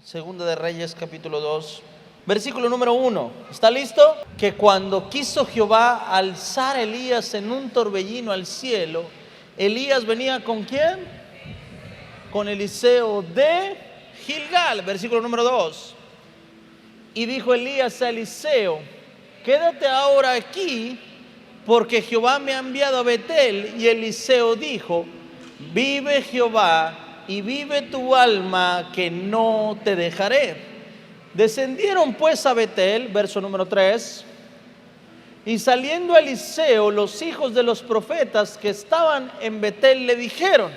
Segunda de Reyes, capítulo 2, versículo número 1. ¿Está listo? Que cuando quiso Jehová alzar a Elías en un torbellino al cielo, Elías venía ¿con quién? Con Eliseo de Gilgal, versículo número 2. Y dijo Elías a Eliseo: quédate ahora aquí, porque Jehová me ha enviado a Betel. Y Eliseo dijo: vive Jehová y vive tu alma, que no te dejaré. Descendieron pues a Betel, verso número 3. Y saliendo Eliseo, los hijos de los profetas que estaban en Betel le dijeron: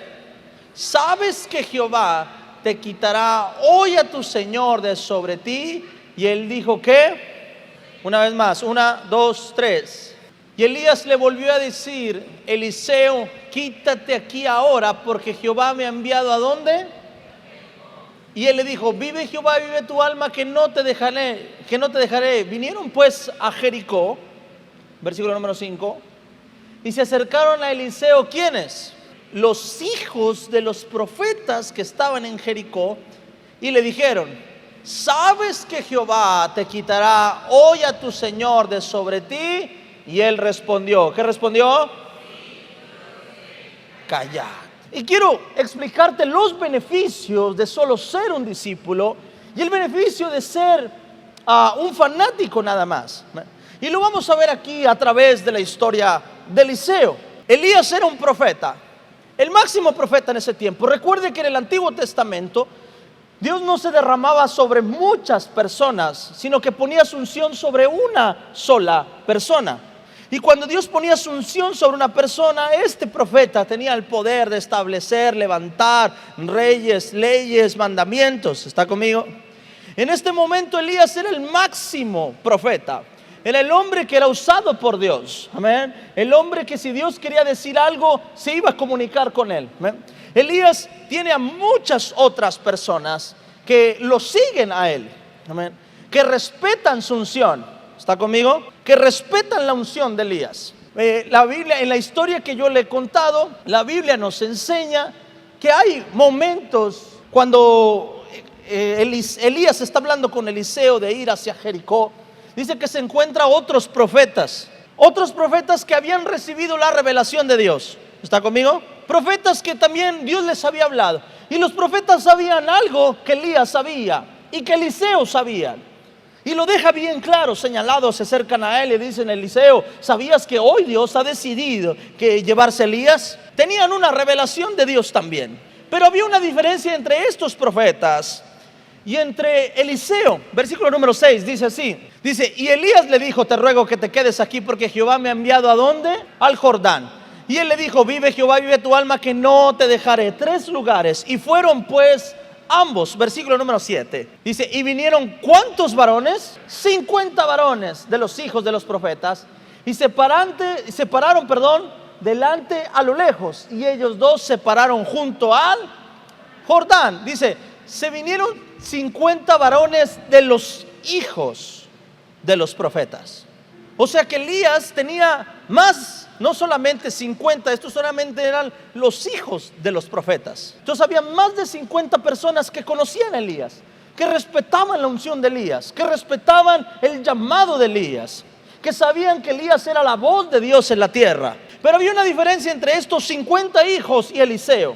¿sabes que Jehová te quitará hoy a tu señor de sobre ti? Y él dijo: ¿qué? Una vez más, 1, 2, 3. Y Elías le volvió a decir: Eliseo, quítate aquí ahora, porque Jehová me ha enviado ¿a dónde? Y él le dijo: vive Jehová, vive tu alma, que no te dejaré. Vinieron pues a Jericó, versículo número 5, y se acercaron a Eliseo. ¿Quiénes? Los hijos de los profetas que estaban en Jericó, y le dijeron: ¿sabes que Jehová te quitará hoy a tu señor de sobre ti? Y él respondió, ¿qué respondió? Callad. Y quiero explicarte los beneficios de solo ser un discípulo y el beneficio de ser un fanático nada más. Y lo vamos a ver aquí a través de la historia de Eliseo. Elías era un profeta, el máximo profeta en ese tiempo. Recuerde que en el Antiguo Testamento Dios no se derramaba sobre muchas personas, sino que ponía su unción sobre una sola persona. Y cuando Dios ponía su unción sobre una persona, este profeta tenía el poder de establecer, levantar reyes, leyes, mandamientos. ¿Está conmigo? En este momento Elías era el máximo profeta. Era el hombre que era usado por Dios. Amén. El hombre que si Dios quería decir algo, se iba a comunicar con él. Amén. Elías tiene a muchas otras personas que lo siguen a él. Amén. Que respetan su unción. ¿Está conmigo? Que respetan la unción de Elías. La Biblia, en la historia que yo le he contado, la Biblia nos enseña que hay momentos cuando Elías está hablando con Eliseo de ir hacia Jericó. Dice que se encuentra otros profetas que habían recibido la revelación de Dios. ¿Está conmigo? Profetas que también Dios les había hablado. Y los profetas sabían algo que Elías sabía y que Eliseo sabía. Y lo deja bien claro, señalado, se acercan a él y dicen: Eliseo, ¿sabías que hoy Dios ha decidido que llevarse a Elías? Tenían una revelación de Dios también. Pero había una diferencia entre estos profetas y entre Eliseo. Versículo número 6 dice así. Dice: y Elías le dijo: te ruego que te quedes aquí, porque Jehová me ha enviado ¿a dónde? Al Jordán. Y él le dijo: vive Jehová, vive tu alma, que no te dejaré. 3 lugares. Y fueron pues ambos. Versículo número 7 dice: y vinieron ¿cuántos varones? 50 varones de los hijos de los profetas, y se pararon delante a lo lejos, y ellos dos se pararon junto al Jordán. Dice: se vinieron 50 varones de los hijos de los profetas. O sea que Elías tenía más, no solamente 50, estos solamente eran los hijos de los profetas. Entonces había más de 50 personas que conocían a Elías, que respetaban la unción de Elías, que respetaban el llamado de Elías, que sabían que Elías era la voz de Dios en la tierra. Pero había una diferencia entre estos 50 hijos y Eliseo.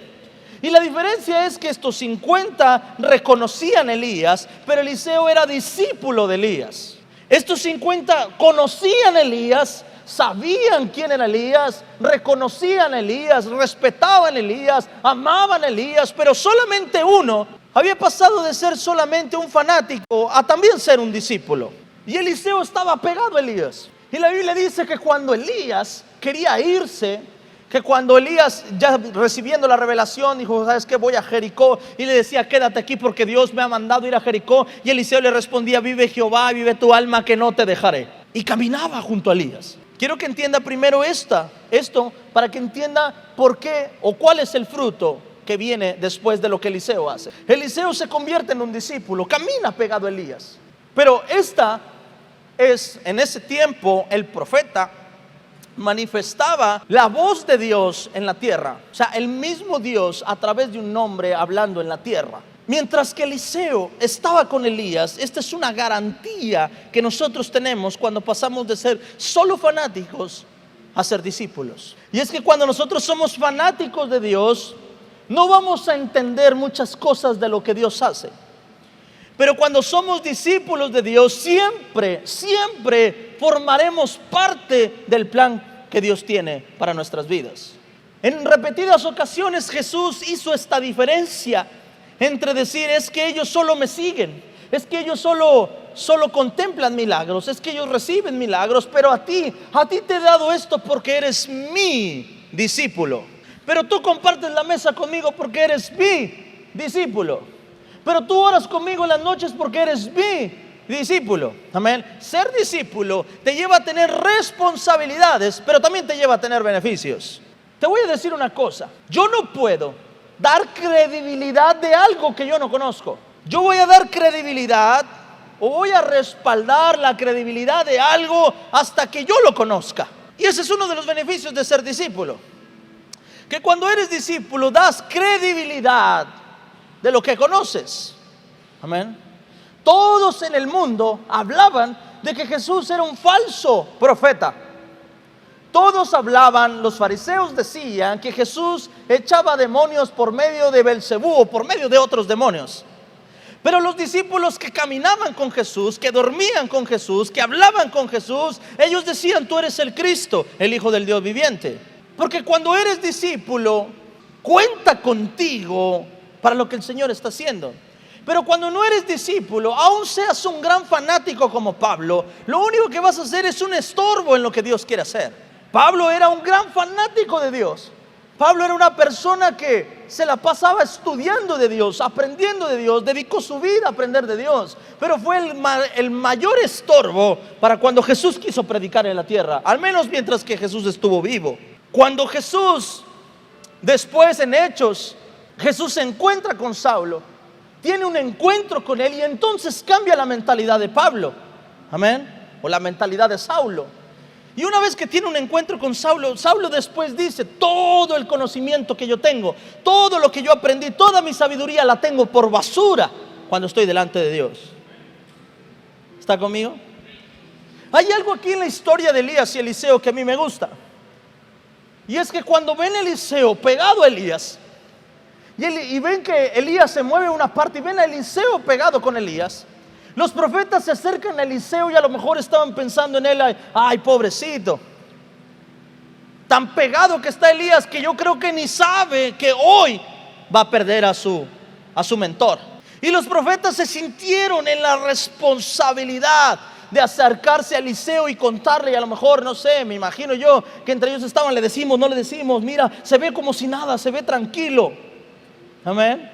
Y la diferencia es que estos 50 reconocían a Elías, pero Eliseo era discípulo de Elías. Estos 50 conocían a Elías, sabían quién era Elías, reconocían a Elías, respetaban a Elías, amaban a Elías, pero solamente uno había pasado de ser solamente un fanático a también ser un discípulo. Y Eliseo estaba pegado a Elías. Y la Biblia dice que cuando Elías quería irse, que cuando Elías, ya recibiendo la revelación, dijo: ¿sabes qué? Voy a Jericó. Y le decía: quédate aquí, porque Dios me ha mandado ir a Jericó. Y Eliseo le respondía: vive Jehová, vive tu alma, que no te dejaré. Y caminaba junto a Elías. Quiero que entienda primero esto, para que entienda por qué o cuál es el fruto que viene después de lo que Eliseo hace. Eliseo se convierte en un discípulo, camina pegado a Elías. Pero en ese tiempo el profeta manifestaba la voz de Dios en la tierra. O sea, el mismo Dios a través de un hombre hablando en la tierra. Mientras que Eliseo estaba con Elías, esta es una garantía que nosotros tenemos cuando pasamos de ser solo fanáticos a ser discípulos. Y es que cuando nosotros somos fanáticos de Dios, no vamos a entender muchas cosas de lo que Dios hace. Pero cuando somos discípulos de Dios, siempre formaremos parte del plan que Dios tiene para nuestras vidas. En repetidas ocasiones Jesús hizo esta diferencia entre decir, es que ellos solo me siguen, es que ellos solo contemplan milagros, es que ellos reciben milagros, pero a ti te he dado esto porque eres mi discípulo. Pero tú compartes la mesa conmigo porque eres mi discípulo. Pero tú oras conmigo en las noches porque eres mi discípulo. Amén. Ser discípulo te lleva a tener responsabilidades, pero también te lleva a tener beneficios. Te voy a decir una cosa, yo no puedo dar credibilidad de algo que yo no conozco. Yo voy a dar credibilidad o voy a respaldar la credibilidad de algo hasta que yo lo conozca. Y ese es uno de los beneficios de ser discípulo, que cuando eres discípulo das credibilidad de lo que conoces. Amén. Todos en el mundo hablaban de que Jesús era un falso profeta. Todos hablaban, los fariseos decían que Jesús echaba demonios por medio de Belcebú o por medio de otros demonios. Pero los discípulos que caminaban con Jesús, que dormían con Jesús, que hablaban con Jesús, ellos decían, tú eres el Cristo, el Hijo del Dios viviente. Porque cuando eres discípulo, cuenta contigo para lo que el Señor está haciendo. Pero cuando no eres discípulo, aun seas un gran fanático como Pablo, lo único que vas a hacer es un estorbo en lo que Dios quiere hacer. Pablo era un gran fanático de Dios. Pablo era una persona que se la pasaba estudiando de Dios, aprendiendo de Dios, dedicó su vida a aprender de Dios. Pero fue el mayor estorbo para cuando Jesús quiso predicar en la tierra, al menos mientras que Jesús estuvo vivo. Cuando Jesús, después en Hechos, Jesús se encuentra con Saulo, tiene un encuentro con él y entonces cambia la mentalidad de Pablo. Amén. O la mentalidad de Saulo. Y una vez que tiene un encuentro con Saulo, Saulo después dice, todo el conocimiento que yo tengo, todo lo que yo aprendí, toda mi sabiduría la tengo por basura cuando estoy delante de Dios. ¿Está conmigo? Hay algo aquí en la historia de Elías y Eliseo que a mí me gusta. Y es que cuando ven a Eliseo pegado a Elías, y ven que Elías se mueve una parte y ven a Eliseo pegado con Elías, los profetas se acercan a Eliseo y a lo mejor estaban pensando en él, ay, pobrecito, tan pegado que está Elías que yo creo que ni sabe que hoy va a perder a su mentor. Y los profetas se sintieron en la responsabilidad de acercarse a Eliseo y contarle, y a lo mejor, no sé, me imagino yo que entre ellos estaban, le decimos, no le decimos, mira, se ve como si nada, se ve tranquilo. Amén.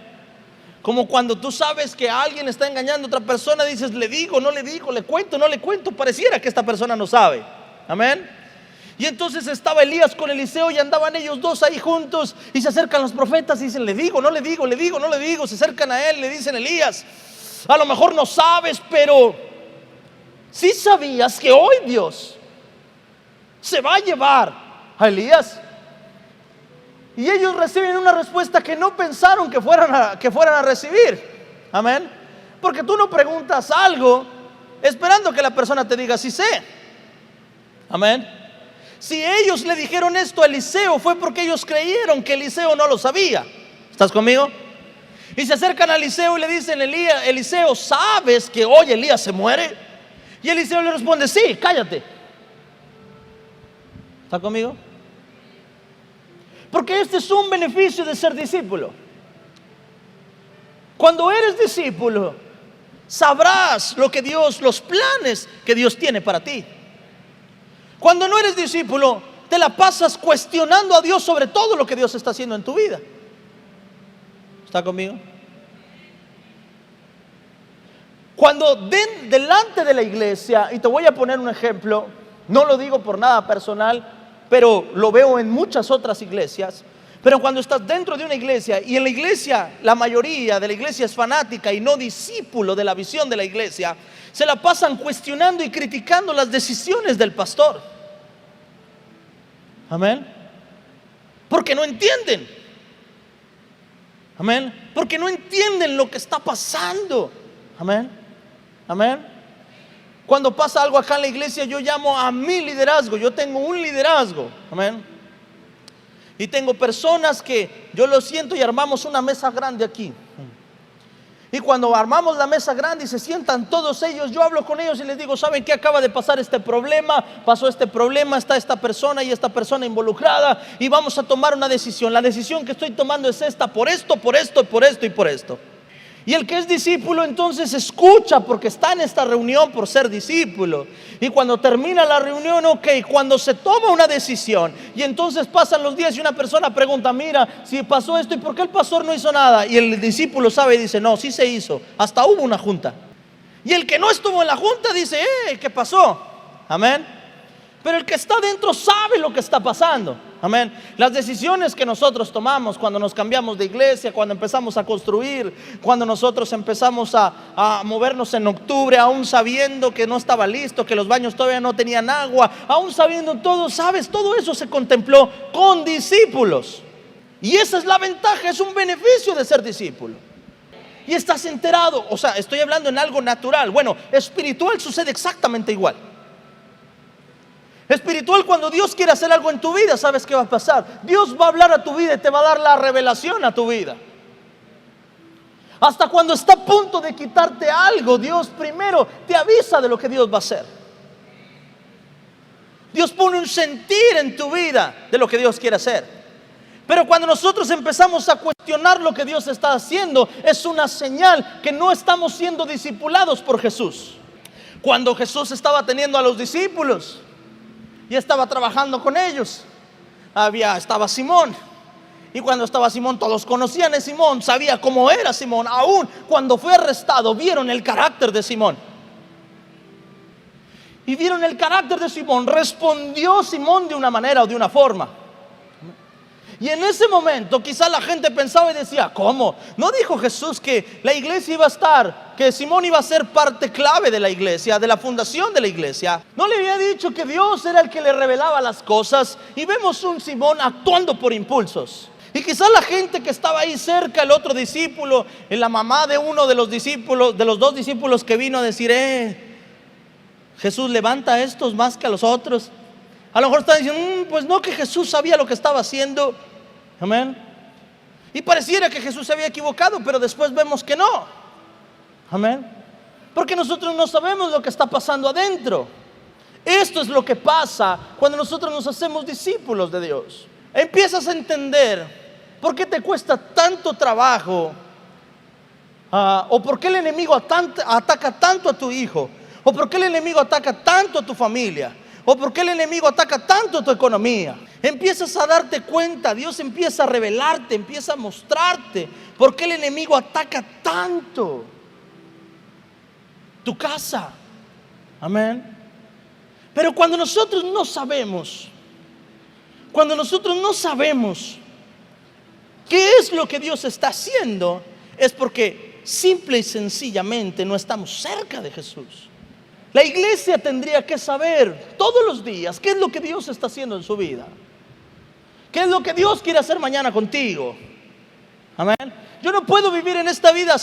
Como cuando tú sabes que alguien está engañando a otra persona, dices, le digo, no le digo, le cuento, no le cuento, pareciera que esta persona no sabe. Amén. Y entonces estaba Elías con Eliseo y andaban ellos dos ahí juntos y se acercan los profetas y dicen, le digo, no le digo, le digo, no le digo. Se acercan a él, le dicen, Elías, a lo mejor no sabes, pero ¿sí sabías que hoy Dios se va a llevar a Elías? Y ellos reciben una respuesta que no pensaron que fueran a recibir. Amén. Porque tú no preguntas algo esperando que la persona te diga, sí sé. Amén. Si ellos le dijeron esto a Eliseo, fue porque ellos creyeron que Eliseo no lo sabía. ¿Estás conmigo? Y se acercan a Eliseo y le dicen, Eliseo, ¿sabes que hoy Elías se muere? Y Eliseo le responde, sí, cállate. ¿Está conmigo? Porque este es un beneficio de ser discípulo. Cuando eres discípulo, sabrás los planes que Dios tiene para ti. Cuando no eres discípulo, te la pasas cuestionando a Dios sobre todo lo que Dios está haciendo en tu vida. ¿Está conmigo? Cuando delante de la iglesia, y te voy a poner un ejemplo, no lo digo por nada personal, pero lo veo en muchas otras iglesias. Pero cuando estás dentro de una iglesia y en la iglesia, la mayoría de la iglesia es fanática y no discípulo de la visión de la iglesia, se la pasan cuestionando y criticando las decisiones del pastor. Amén. Porque no entienden. Amén. Porque no entienden lo que está pasando. Amén. Amén. Cuando pasa algo acá en la iglesia, yo llamo a mi liderazgo. Yo tengo un liderazgo. Amén. Y tengo personas que yo lo siento y armamos una mesa grande aquí. Y cuando armamos la mesa grande y se sientan todos ellos, yo hablo con ellos y les digo: ¿saben qué? Acaba de pasar este problema, pasó este problema, está esta persona y esta persona involucrada, y vamos a tomar una decisión. La decisión que estoy tomando es esta, por esto, por esto, por esto y por esto. Y el que es discípulo entonces escucha, porque está en esta reunión por ser discípulo. Y cuando termina la reunión, cuando se toma una decisión y entonces pasan los días y una persona pregunta: mira, si pasó esto, ¿y por qué el pastor no hizo nada? Y el discípulo sabe y dice: no, sí se hizo, hasta hubo una junta. Y el que no estuvo en la junta dice: ¿qué pasó? Amén. Pero el que está dentro sabe lo que está pasando. Amén. Las decisiones que nosotros tomamos cuando nos cambiamos de iglesia, cuando empezamos a construir, cuando nosotros empezamos a movernos en octubre, aún sabiendo que no estaba listo, que los baños todavía no tenían agua, aún sabiendo todo, ¿sabes? Todo eso se contempló con discípulos. Y esa es la ventaja, es un beneficio de ser discípulo. Y estás enterado, o sea, estoy hablando en algo natural. Bueno, espiritual sucede exactamente igual. Espiritual, cuando Dios quiere hacer algo en tu vida, ¿sabes qué va a pasar? Dios va a hablar a tu vida y te va a dar la revelación a tu vida. Hasta cuando está a punto de quitarte algo, Dios primero te avisa de lo que Dios va a hacer. Dios pone un sentir en tu vida de lo que Dios quiere hacer. Pero cuando nosotros empezamos a cuestionar lo que Dios está haciendo, es una señal que no estamos siendo discipulados por Jesús. Cuando Jesús estaba teniendo a los discípulos y estaba trabajando con ellos, estaba Simón. Y cuando estaba Simón, todos conocían a Simón, sabía cómo era Simón. Aún cuando fue arrestado, vieron el carácter de Simón. Y vieron el carácter de Simón. Respondió Simón de una manera o de una forma. Y en ese momento quizá la gente pensaba y decía: ¿cómo? ¿No dijo Jesús que la iglesia iba a estar, que Simón iba a ser parte clave de la iglesia, de la fundación de la iglesia? ¿No le había dicho que Dios era el que le revelaba las cosas? Y vemos un Simón actuando por impulsos. Y quizá la gente que estaba ahí cerca, el otro discípulo, la mamá de uno de los discípulos, de los dos discípulos que vino a decir: Jesús levanta a estos más que a los otros. A lo mejor está diciendo: pues no, que Jesús sabía lo que estaba haciendo. Amén. Y pareciera que Jesús se había equivocado, pero después vemos que no. Amén. Porque nosotros no sabemos lo que está pasando adentro. Esto es lo que pasa cuando nosotros nos hacemos discípulos de Dios. Empiezas a entender por qué te cuesta tanto trabajo, o por qué el enemigo ataca tanto a tu hijo, o por qué el enemigo ataca tanto a tu familia, o por qué el enemigo ataca tanto a tu economía. Empiezas a darte cuenta, Dios empieza a revelarte, empieza a mostrarte por qué el enemigo ataca tanto tu casa. Amén. Pero cuando nosotros no sabemos qué es lo que Dios está haciendo, es porque simple y sencillamente no estamos cerca de Jesús. La iglesia tendría que saber todos los días qué es lo que Dios está haciendo en su vida. ¿Qué es lo que Dios quiere hacer mañana contigo? Amén. Yo no puedo vivir en esta vida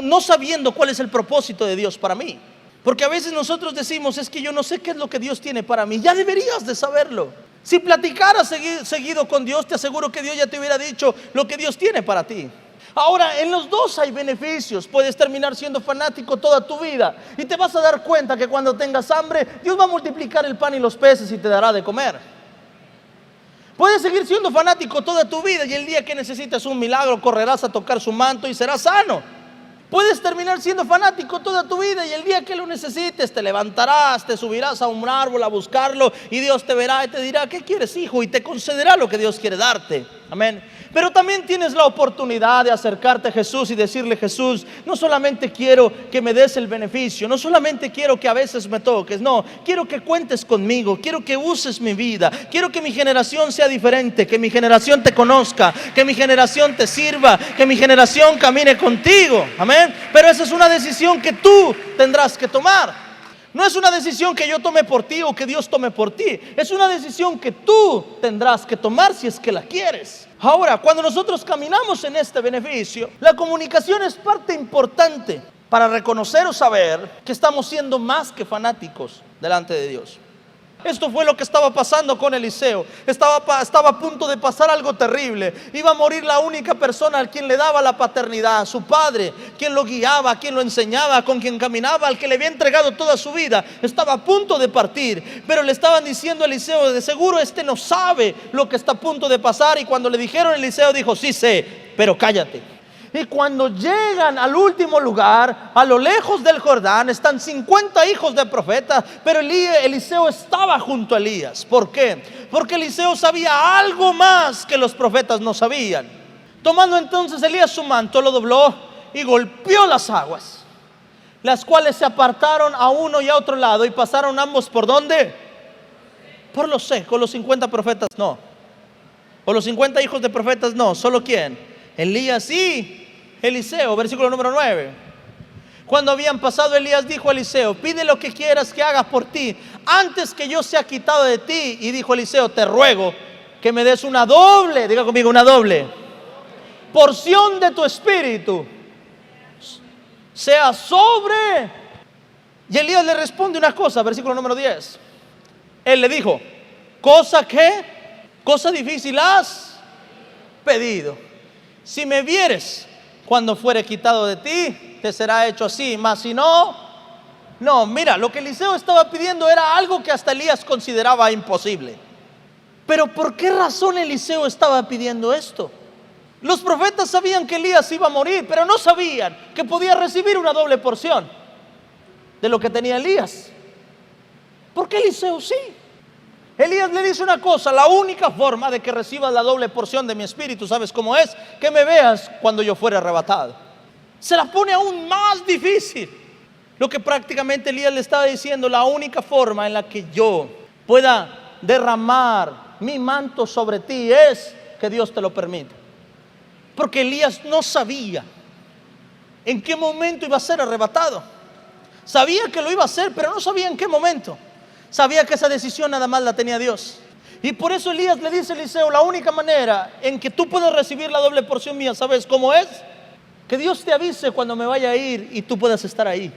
no sabiendo cuál es el propósito de Dios para mí. Porque a veces nosotros decimos: es que yo no sé qué es lo que Dios tiene para mí. Ya deberías de saberlo. Si platicaras seguido con Dios, te aseguro que Dios ya te hubiera dicho lo que Dios tiene para ti. Ahora, en los dos hay beneficios. Puedes terminar siendo fanático toda tu vida y te vas a dar cuenta que cuando tengas hambre, Dios va a multiplicar el pan y los peces y te dará de comer. Puedes seguir siendo fanático toda tu vida y el día que necesites un milagro, correrás a tocar su manto y serás sano. Puedes terminar siendo fanático toda tu vida y el día que lo necesites te levantarás, te subirás a un árbol a buscarlo y Dios te verá y te dirá: ¿qué quieres, hijo? Y te concederá lo que Dios quiere darte. Amén. Pero también tienes la oportunidad de acercarte a Jesús y decirle: Jesús, no solamente quiero que me des el beneficio, no solamente quiero que a veces me toques, no, quiero que cuentes conmigo, quiero que uses mi vida, quiero que mi generación sea diferente, que mi generación te conozca, que mi generación te sirva, que mi generación camine contigo. Amén. Pero esa es una decisión que tú tendrás que tomar. No es una decisión que yo tome por ti o que Dios tome por ti. Es una decisión que tú tendrás que tomar si es que la quieres. Ahora, cuando nosotros caminamos en este beneficio, la comunicación es parte importante para reconocer o saber que estamos siendo más que fanáticos delante de Dios. Esto fue lo que estaba pasando con Eliseo. Estaba a punto de pasar algo terrible. Iba a morir la única persona a quien le daba la paternidad, su padre, quien lo guiaba, quien lo enseñaba, con quien caminaba, al que le había entregado toda su vida. Estaba a punto de partir, pero le estaban diciendo a Eliseo: de seguro este no sabe lo que está a punto de pasar. Y cuando le dijeron, Eliseo dijo: sí sé, pero cállate. Y cuando llegan al último lugar, a lo lejos del Jordán, están 50 hijos de profetas, pero Eliseo estaba junto a Elías. ¿Por qué? Porque Eliseo sabía algo más que los profetas no sabían. Tomando entonces Elías su manto, lo dobló y golpeó las aguas, las cuales se apartaron a uno y a otro lado, y pasaron ambos ¿por dónde? Por lo seco. Los 50 profetas no, o los 50 hijos de profetas no. ¿Solo quién? Elías y Eliseo. Versículo número 9. Cuando habían pasado, Elías dijo a Eliseo: pide lo que quieras que haga por ti antes que yo sea quitado de ti. Y dijo Eliseo: te ruego que me des una doble, diga conmigo, una doble porción de tu espíritu, sea sobre. Y Elías le responde una cosa, versículo número 10. Él le dijo: cosa difícil has pedido. Si me vieres cuando fuere quitado de ti, te será hecho así. Mas si no. Mira, lo que Eliseo estaba pidiendo era algo que hasta Elías consideraba imposible. Pero ¿por qué razón Eliseo estaba pidiendo esto? Los profetas sabían que Elías iba a morir, pero no sabían que podía recibir una doble porción de lo que tenía Elías. ¿Por qué Eliseo sí? Elías le dice una cosa: la única forma de que recibas la doble porción de mi espíritu, ¿sabes cómo es? Que me veas cuando yo fuera arrebatado. Se la pone aún más difícil. Lo que prácticamente Elías le estaba diciendo: la única forma en la que yo pueda derramar mi manto sobre ti es que Dios te lo permita. Porque Elías no sabía en qué momento iba a ser arrebatado. Sabía que lo iba a hacer, pero no sabía en qué momento. Sabía que esa decisión nada más la tenía Dios. Y por eso Elías le dice a Eliseo: la única manera en que tú puedas recibir la doble porción mía, ¿sabes cómo es? Que Dios te avise cuando me vaya a ir y tú puedas estar ahí.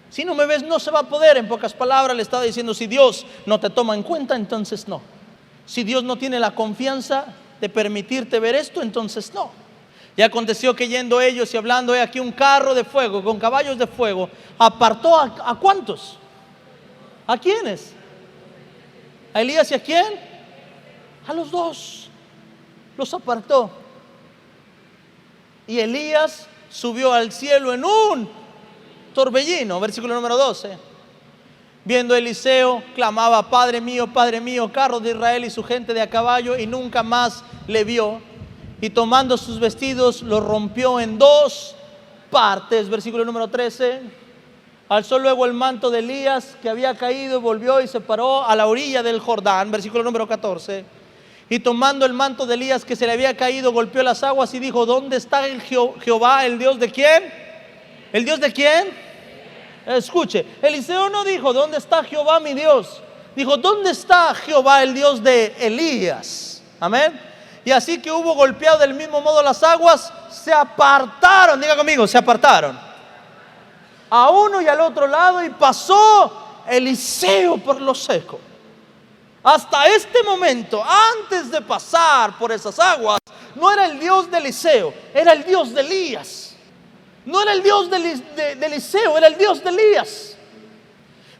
Si no me ves, no se va a poder. En pocas palabras le estaba diciendo: si Dios no te toma en cuenta, entonces no. Si Dios no tiene la confianza de permitirte ver esto, entonces no. Y aconteció que yendo ellos y hablando, he aquí un carro de fuego con caballos de fuego apartó ¿a cuántos? ¿A quiénes? ¿A Elías y a quién? A los dos. Los apartó. Y Elías subió al cielo en un torbellino. Versículo número 12. Viendo Eliseo, clamaba: Padre mío, carros de Israel y su gente de a caballo. Y nunca más le vio. Y tomando sus vestidos, los rompió en dos partes. Versículo número 13. Alzó luego el manto de Elías que había caído, volvió y se paró a la orilla del Jordán. Versículo número 14. Y tomando el manto de Elías que se le había caído, golpeó las aguas y dijo: ¿dónde está el Jehová, el Dios de quién? ¿El Dios de quién? Escuche, Eliseo no dijo: ¿dónde está Jehová mi Dios? Dijo: ¿dónde está Jehová, el Dios de Elías? Amén. Y así que hubo golpeado del mismo modo las aguas, se apartaron. Diga conmigo: se apartaron a uno y al otro lado, y pasó Eliseo por lo seco. Hasta este momento, antes de pasar por esas aguas, no era el Dios de Eliseo, era el Dios de Elías. No era el Dios de Eliseo, era el Dios de Elías.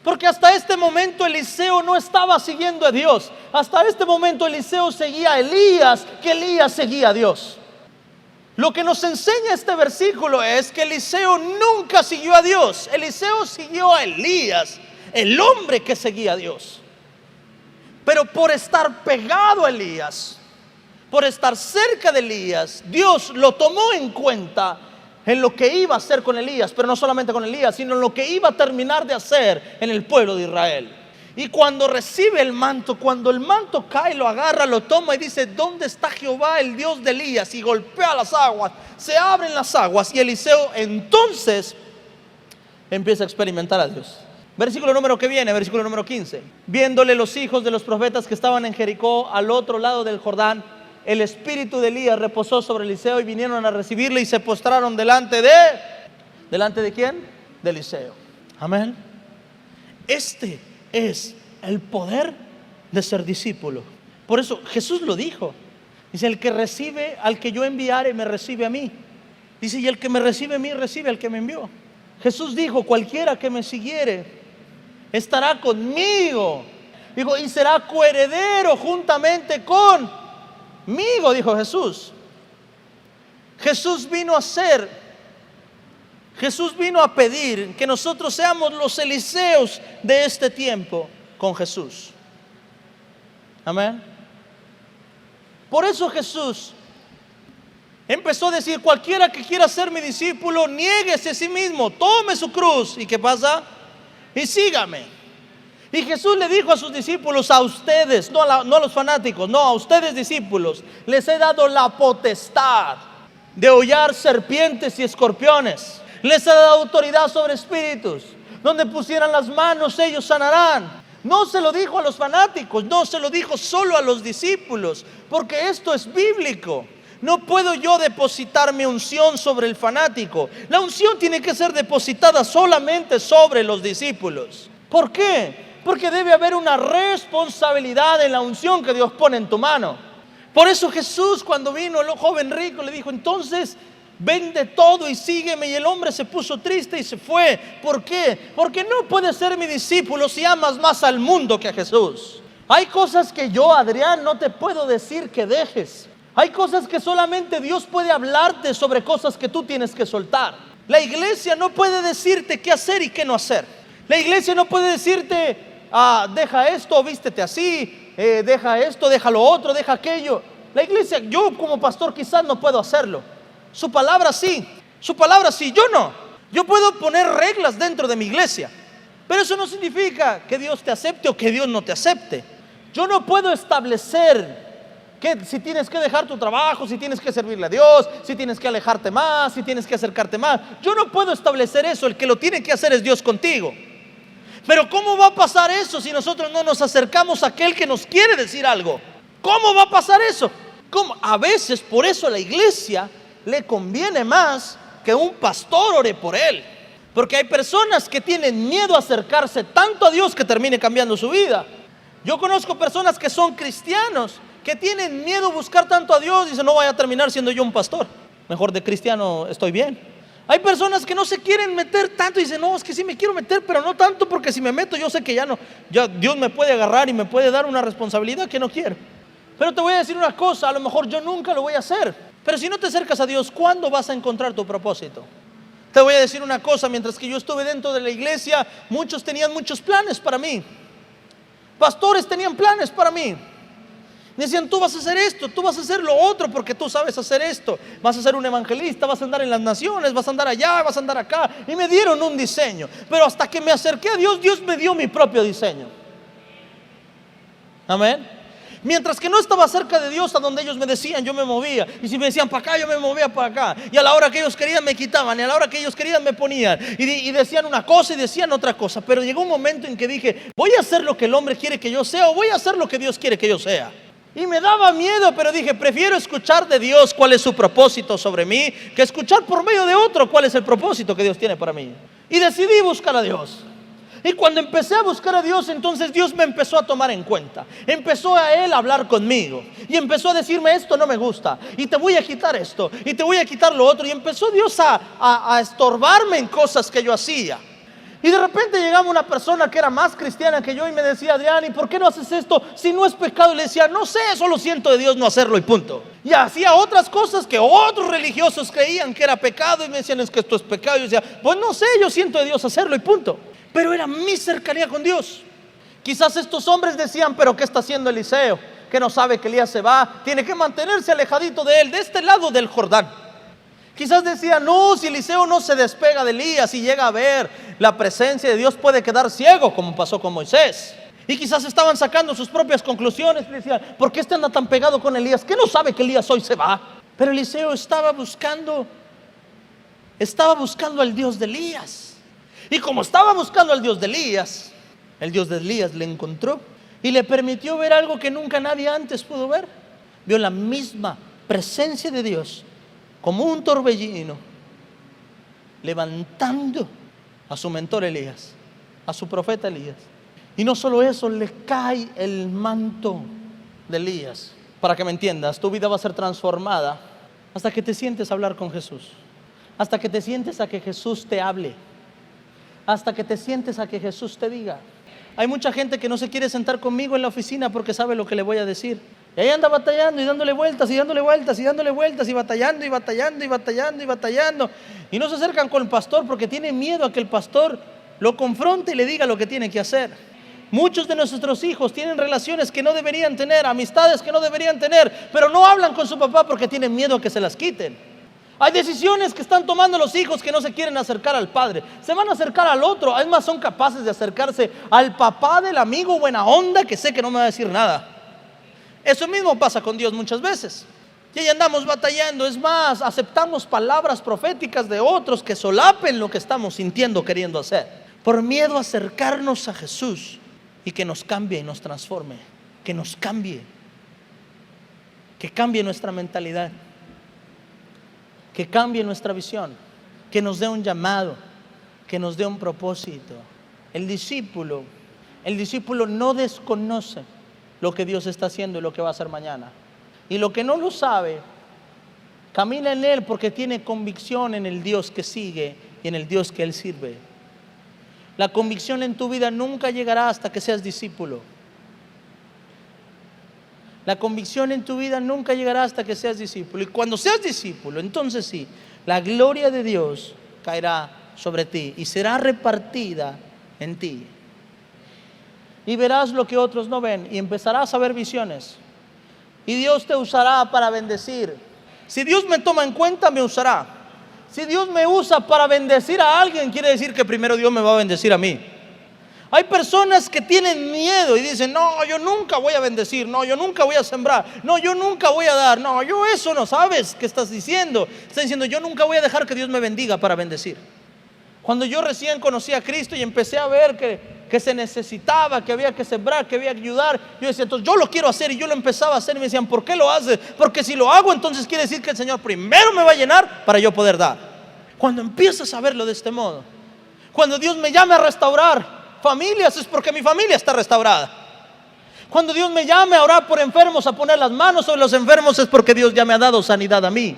Porque hasta este momento Eliseo no estaba siguiendo a Dios. Hasta este momento Eliseo seguía a Elías, que Elías seguía a Dios. Lo que nos enseña este versículo es que Eliseo nunca siguió a Dios. Eliseo siguió a Elías, el hombre que seguía a Dios. Pero por estar pegado a Elías, por estar cerca de Elías, Dios lo tomó en cuenta en lo que iba a hacer con Elías. Pero no solamente con Elías, sino en lo que iba a terminar de hacer en el pueblo de Israel. Y cuando recibe el manto, cuando el manto cae, lo agarra, lo toma y dice: ¿dónde está Jehová, el Dios de Elías? Y golpea las aguas, se abren las aguas, y Eliseo entonces empieza a experimentar a Dios. Versículo número que viene, versículo número 15. Viéndole los hijos de los profetas que estaban en Jericó, al otro lado del Jordán, el espíritu de Elías reposó sobre Eliseo y vinieron a recibirle y se postraron delante ¿de quién? De Eliseo. Amén. Este es el poder de ser discípulo. Por eso Jesús lo dijo. Dice, el que recibe al que yo enviare, me recibe a mí. Dice, y el que me recibe a mí, recibe al que me envió. Jesús dijo, cualquiera que me siguiere estará conmigo. Dijo, y será coheredero juntamente conmigo, dijo Jesús. Jesús vino a pedir que nosotros seamos los Eliseos de este tiempo con Jesús. Amén. Por eso Jesús empezó a decir, cualquiera que quiera ser mi discípulo, niéguese a sí mismo, tome su cruz. ¿Y qué pasa? Y sígame. Y Jesús le dijo a sus discípulos, a ustedes, no a los fanáticos, no, a ustedes discípulos, les he dado la potestad de hollar serpientes y escorpiones. Les he dado autoridad sobre espíritus. Donde pusieran las manos, ellos sanarán. No se lo dijo a los fanáticos, no se lo dijo solo a los discípulos, porque esto es bíblico. No puedo yo depositar mi unción sobre el fanático. La unción tiene que ser depositada solamente sobre los discípulos. ¿Por qué? Porque debe haber una responsabilidad en la unción que Dios pone en tu mano. Por eso Jesús, cuando vino el joven rico, le dijo, entonces vende todo y sígueme. Y el hombre se puso triste y se fue. ¿Por qué? Porque no puedes ser mi discípulo si amas más al mundo que a Jesús. Hay cosas que yo, Adrián, no te puedo decir que dejes. Hay cosas que solamente Dios puede hablarte sobre cosas que tú tienes que soltar. La iglesia no puede decirte qué hacer y qué no hacer. La iglesia no puede decirte, deja esto, vístete así, deja esto, deja lo otro, deja aquello. La iglesia, yo como pastor quizás no puedo hacerlo. Su palabra sí, yo no. Yo puedo poner reglas dentro de mi iglesia, pero eso no significa que Dios te acepte o que Dios no te acepte. Yo no puedo establecer que si tienes que dejar tu trabajo, si tienes que servirle a Dios, si tienes que alejarte más, si tienes que acercarte más. Yo no puedo establecer eso. El que lo tiene que hacer es Dios contigo. Pero ¿cómo va a pasar eso si nosotros no nos acercamos a aquel que nos quiere decir algo? ¿Cómo va a pasar eso? ¿Cómo? A veces por eso a la iglesia le conviene más que un pastor ore por él, porque hay personas que tienen miedo a acercarse tanto a Dios que termine cambiando su vida. Yo conozco personas que son cristianos que tienen miedo a buscar tanto a Dios y dicen, no voy a terminar siendo yo un pastor, mejor de cristiano estoy bien. Hay personas que no se quieren meter tanto y dicen, no, es que sí me quiero meter, pero no tanto, porque si me meto yo sé que ya Dios me puede agarrar y me puede dar una responsabilidad que no quiero. Pero te voy a decir una cosa, a lo mejor yo nunca lo voy a hacer, pero si no te acercas a Dios, ¿cuándo vas a encontrar tu propósito? Te voy a decir una cosa, mientras que yo estuve dentro de la iglesia, muchos tenían muchos planes para mí. Pastores tenían planes para mí. Decían, tú vas a hacer esto, tú vas a hacer lo otro porque tú sabes hacer esto. Vas a ser un evangelista, vas a andar en las naciones, vas a andar allá, vas a andar acá. Y me dieron un diseño. Pero hasta que me acerqué a Dios, Dios me dio mi propio diseño. Amén. Mientras que no estaba cerca de Dios, a donde ellos me decían, yo me movía. Y si me decían para acá, yo me movía para acá. Y a la hora que ellos querían me quitaban, y a la hora que ellos querían me ponían. Y decían una cosa y decían otra cosa. Pero llegó un momento en que dije, voy a hacer lo que el hombre quiere que yo sea, o voy a hacer lo que Dios quiere que yo sea. Y me daba miedo, pero dije, prefiero escuchar de Dios cuál es su propósito sobre mí, que escuchar por medio de otro cuál es el propósito que Dios tiene para mí. Y decidí buscar a Dios. Y cuando empecé a buscar a Dios, entonces Dios me empezó a tomar en cuenta. Empezó a Él a hablar conmigo. Y empezó a decirme, esto no me gusta. Y te voy a quitar esto. Y te voy a quitar lo otro. Y empezó Dios a estorbarme en cosas que yo hacía. Y de repente llegaba una persona que era más cristiana que yo y me decía, Adrián, ¿y por qué no haces esto si no es pecado? Y le decía, no sé, solo siento de Dios no hacerlo y punto. Y hacía otras cosas que otros religiosos creían que era pecado y me decían, es que esto es pecado. Y yo decía, pues no sé, yo siento de Dios hacerlo y punto. Pero era mi cercanía con Dios. Quizás estos hombres decían, pero ¿qué está haciendo Eliseo? Que no sabe que Elías se va, tiene que mantenerse alejadito de él, de este lado del Jordán. Quizás decían, no, si Eliseo no se despega de Elías y llega a ver la presencia de Dios, puede quedar ciego, como pasó con Moisés. Y quizás estaban sacando sus propias conclusiones y decían, ¿por qué este anda tan pegado con Elías? ¿Qué no sabe que Elías hoy se va? Pero Eliseo estaba buscando al Dios de Elías. Y como estaba buscando al Dios de Elías, el Dios de Elías le encontró y le permitió ver algo que nunca nadie antes pudo ver. Vio la misma presencia de Dios como un torbellino levantando a su mentor Elías, a su profeta Elías. Y no solo eso, le cae el manto de Elías. Para que me entiendas, tu vida va a ser transformada hasta que te sientes a hablar con Jesús, hasta que te sientes a que Jesús te hable, hasta que te sientes a que Jesús te diga. Hay mucha gente que no se quiere sentar conmigo en la oficina porque sabe lo que le voy a decir. Y ahí anda batallando y dándole vueltas y dándole vueltas y dándole vueltas y batallando y batallando y batallando y batallando. Y no se acercan con el pastor porque tienen miedo a que el pastor lo confronte y le diga lo que tiene que hacer. Muchos de nuestros hijos tienen relaciones que no deberían tener, amistades que no deberían tener, pero no hablan con su papá porque tienen miedo a que se las quiten. Hay decisiones que están tomando los hijos que no se quieren acercar al padre, se van a acercar al otro. Además son capaces de acercarse al papá del amigo buena onda que sé que no me va a decir nada. Eso mismo pasa con Dios muchas veces. Y ahí andamos batallando. Es más, aceptamos palabras proféticas de otros que solapen lo que estamos sintiendo, queriendo hacer, por miedo a acercarnos a Jesús y que nos cambie y nos transforme, que nos cambie, que cambie nuestra mentalidad, que cambie nuestra visión, que nos dé un llamado, que nos dé un propósito. El discípulo no desconoce lo que Dios está haciendo y lo que va a hacer mañana. Y lo que no lo sabe, camina en Él porque tiene convicción en el Dios que sigue y en el Dios que Él sirve. La convicción en tu vida nunca llegará hasta que seas discípulo. La convicción en tu vida nunca llegará hasta que seas discípulo. Y cuando seas discípulo, entonces sí, la gloria de Dios caerá sobre ti y será repartida en ti. Y verás lo que otros no ven y empezarás a ver visiones. Y Dios te usará para bendecir. Si Dios me toma en cuenta, me usará. Si Dios me usa para bendecir a alguien, quiere decir que primero Dios me va a bendecir a mí. Hay personas que tienen miedo y dicen: no, yo nunca voy a bendecir, no, yo nunca voy a sembrar, no, yo nunca voy a dar, no, yo eso no. ¿Sabes qué estás diciendo? Estás diciendo: yo nunca voy a dejar que Dios me bendiga para bendecir. Cuando yo recién conocí a Cristo y empecé a ver que se necesitaba, que había que sembrar, que había que ayudar, yo decía: entonces yo lo quiero hacer. Y yo lo empezaba a hacer y me decían: ¿por qué lo haces? Porque si lo hago, entonces quiere decir que el Señor primero me va a llenar para yo poder dar. Cuando empiezas a verlo de este modo, cuando Dios me llame a restaurar familias, es porque mi familia está restaurada. Cuando Dios me llame a orar por enfermos, a poner las manos sobre los enfermos, es porque Dios ya me ha dado sanidad a mí.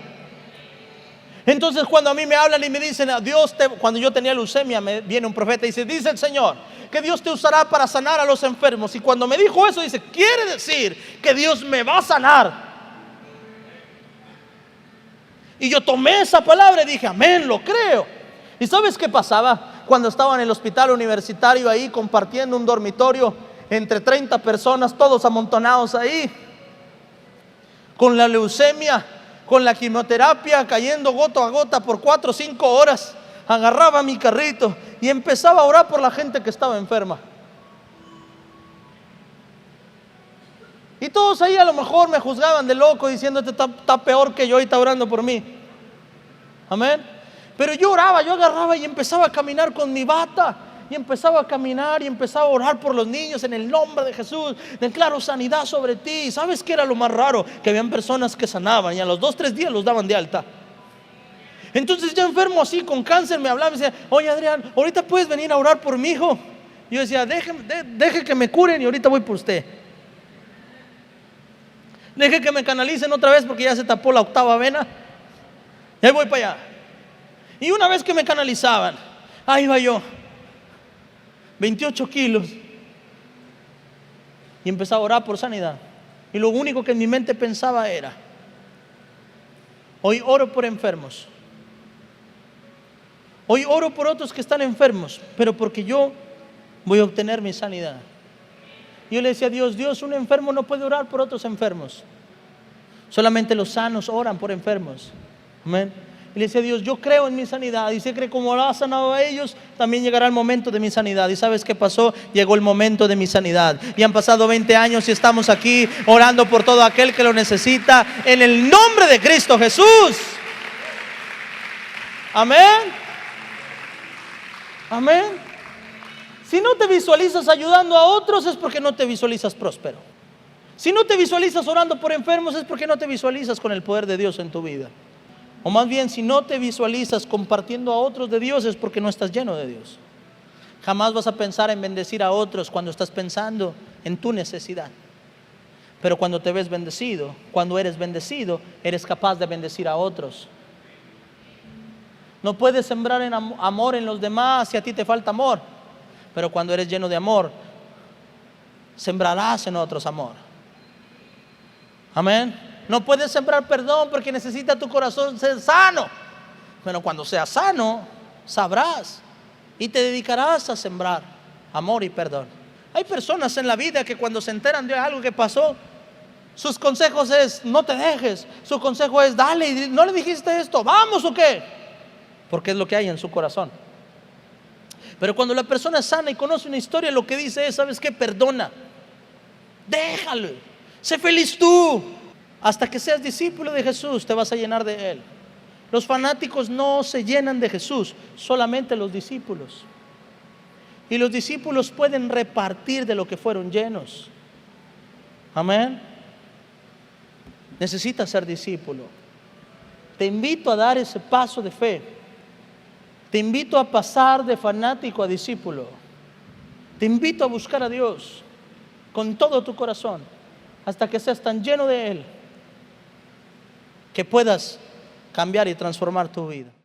Entonces cuando a mí me hablan y me dicen: cuando yo tenía leucemia, me viene un profeta y dice el Señor que Dios te usará para sanar a los enfermos. Y cuando me dijo eso, dice: quiere decir que Dios me va a sanar. Y yo tomé esa palabra y dije: amén, lo creo. ¿Y sabes qué pasaba? Cuando estaba en el hospital universitario ahí compartiendo un dormitorio entre 30 personas, todos amontonados ahí, con la leucemia, con la quimioterapia cayendo gota a gota por 4 o 5 horas, agarraba mi carrito y empezaba a orar por la gente que estaba enferma. Y todos ahí a lo mejor me juzgaban de loco, diciendo: este está peor que yo y está orando por mí. Amén. Pero yo oraba, yo agarraba y empezaba a caminar con mi bata. Y empezaba a caminar y empezaba a orar por los niños en el nombre de Jesús. Declaro sanidad sobre ti. ¿Sabes qué era lo más raro? Que habían personas que sanaban y a los 2 o 3 días los daban de alta. Entonces ya enfermo así con cáncer me hablaba y me decía: oye Adrián, ahorita puedes venir a orar por mi hijo. Y yo decía: deje que me curen y ahorita voy por usted. Deje que me canalicen otra vez porque ya se tapó la 8ª vena. Y ahí voy para allá. Y una vez que me canalizaban, ahí iba yo, 28 kilos, y empezaba a orar por sanidad. Y lo único que en mi mente pensaba era: hoy oro por enfermos, hoy oro por otros que están enfermos, pero porque yo voy a obtener mi sanidad. Y yo le decía a Dios: un enfermo no puede orar por otros enfermos, solamente los sanos oran por enfermos. Amén. Y le decía a Dios: yo creo en mi sanidad, y sé que como lo ha sanado a ellos, también llegará el momento de mi sanidad. ¿Y sabes qué pasó? Llegó el momento de mi sanidad. Y han pasado 20 años y estamos aquí orando por todo aquel que lo necesita, en el nombre de Cristo Jesús. Amén. Amén. Si no te visualizas ayudando a otros es porque no te visualizas próspero. Si no te visualizas orando por enfermos es porque no te visualizas con el poder de Dios en tu vida. O más bien, si no te visualizas compartiendo a otros de Dios es porque no estás lleno de Dios. Jamás vas a pensar en bendecir a otros cuando estás pensando en tu necesidad. Pero cuando te ves bendecido, cuando eres bendecido, eres capaz de bendecir a otros. No puedes sembrar amor en los demás si a ti te falta amor. Pero cuando eres lleno de amor, sembrarás en otros amor. Amén. No puedes sembrar perdón porque necesita tu corazón ser sano. Pero cuando seas sano, sabrás y te dedicarás a sembrar amor y perdón. Hay personas en la vida que cuando se enteran de algo que pasó, sus consejos es: no te dejes. Su consejo es: dale, ¿no le dijiste esto? ¿Vamos o qué? Porque es lo que hay en su corazón. Pero cuando la persona es sana y conoce una historia, lo que dice es: ¿sabes qué? Perdona, déjalo, sé feliz tú. Hasta que seas discípulo de Jesús te vas a llenar de Él. Los fanáticos no se llenan de Jesús, solamente los discípulos. Y los discípulos pueden repartir de lo que fueron llenos. Amén. Necesitas ser discípulo. Te invito a dar ese paso de fe. Te invito a pasar de fanático a discípulo. Te invito a buscar a Dios con todo tu corazón hasta que seas tan lleno de Él que puedas cambiar y transformar tu vida.